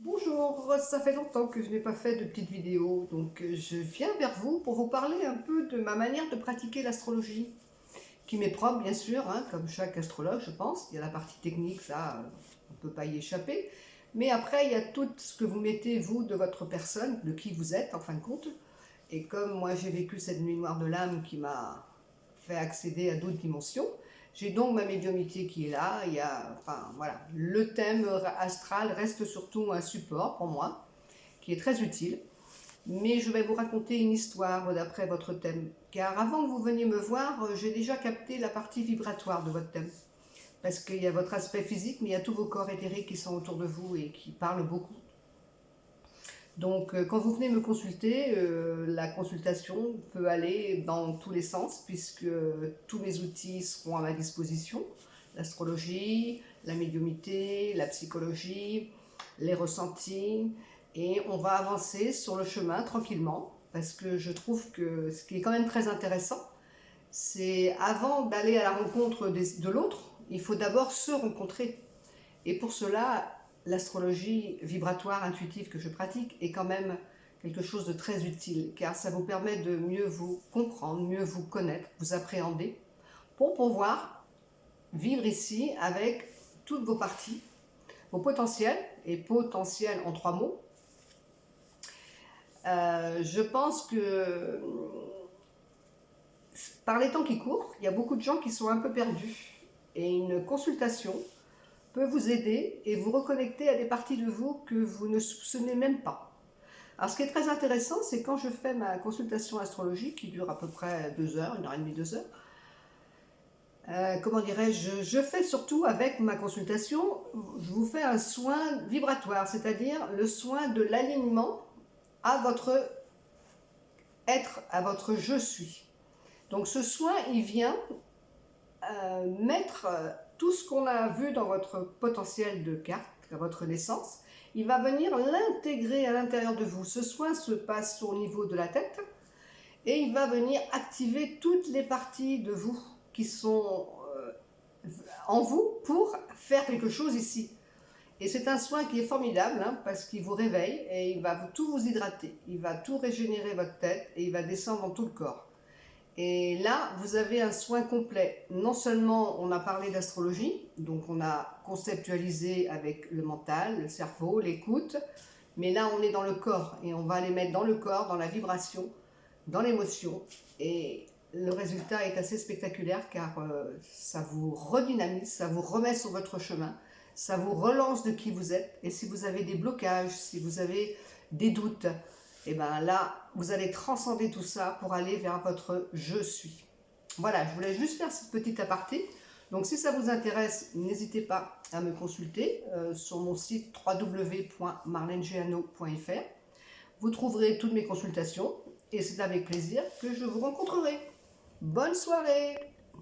Bonjour, ça fait longtemps que je n'ai pas fait de petite vidéo, donc je viens vers vous pour vous parler un peu de ma manière de pratiquer l'astrologie, qui m'est propre bien sûr, hein, comme chaque astrologue je pense. Il y a la partie technique, ça, on ne peut pas y échapper, mais après il y a tout ce que vous mettez vous de votre personne, de qui vous êtes en fin de compte, et comme moi j'ai vécu cette nuit noire de l'âme qui m'a fait accéder à d'autres dimensions, j'ai donc ma médiumnité qui est là. Enfin voilà, le thème astral reste surtout un support pour moi, qui est très utile. Mais je vais vous raconter une histoire d'après votre thème. Car avant que vous veniez me voir, j'ai déjà capté la partie vibratoire de votre thème. Parce qu'il y a votre aspect physique, mais il y a tous vos corps éthériques qui sont autour de vous et qui parlent beaucoup. Donc quand vous venez me consulter, la consultation peut aller dans tous les sens puisque tous mes outils seront à ma disposition. L'astrologie, la médiumnité, la psychologie, les ressentis. Et on va avancer sur le chemin tranquillement parce que je trouve que ce qui est quand même très intéressant, c'est avant d'aller à la rencontre de l'autre, il faut d'abord se rencontrer. Et pour cela, l'astrologie vibratoire intuitive que je pratique est quand même quelque chose de très utile, car ça vous permet de mieux vous comprendre, mieux vous connaître, vous appréhender, pour pouvoir vivre ici avec toutes vos parties, vos potentiels, et potentiels en 3 mots. Je pense que par les temps qui courent, il y a beaucoup de gens qui sont un peu perdus, et une consultation peut vous aider et vous reconnecter à des parties de vous que vous ne soupçonnez même pas. Alors ce qui est très intéressant, c'est quand je fais ma consultation astrologique, qui dure à peu près 2 heures, 1h30, 2 heures, comment dirais-je, je fais surtout avec ma consultation, je vous fais un soin vibratoire, c'est-à-dire le soin de l'alignement à votre être, à votre je suis. Donc ce soin, il vient mettre tout ce qu'on a vu dans votre potentiel de carte, à votre naissance, il va venir l'intégrer à l'intérieur de vous. Ce soin se passe au niveau de la tête et il va venir activer toutes les parties de vous qui sont en vous pour faire quelque chose ici. Et c'est un soin qui est formidable, hein, parce qu'il vous réveille et il va tout vous hydrater. Il va tout régénérer votre tête et il va descendre dans tout le corps. Et là, vous avez un soin complet. Non seulement on a parlé d'astrologie, donc on a conceptualisé avec le mental, le cerveau, l'écoute, mais là on est dans le corps et on va les mettre dans le corps, dans la vibration, dans l'émotion. Et le résultat est assez spectaculaire car ça vous redynamise, ça vous remet sur votre chemin, ça vous relance de qui vous êtes. Et si vous avez des blocages, si vous avez des doutes, et bien là, vous allez transcender tout ça pour aller vers votre je suis. Voilà, je voulais juste faire cette petite aparté. Donc si ça vous intéresse, n'hésitez pas à me consulter sur mon site www.marlenegeano.fr. Vous trouverez toutes mes consultations et c'est avec plaisir que je vous rencontrerai. Bonne soirée!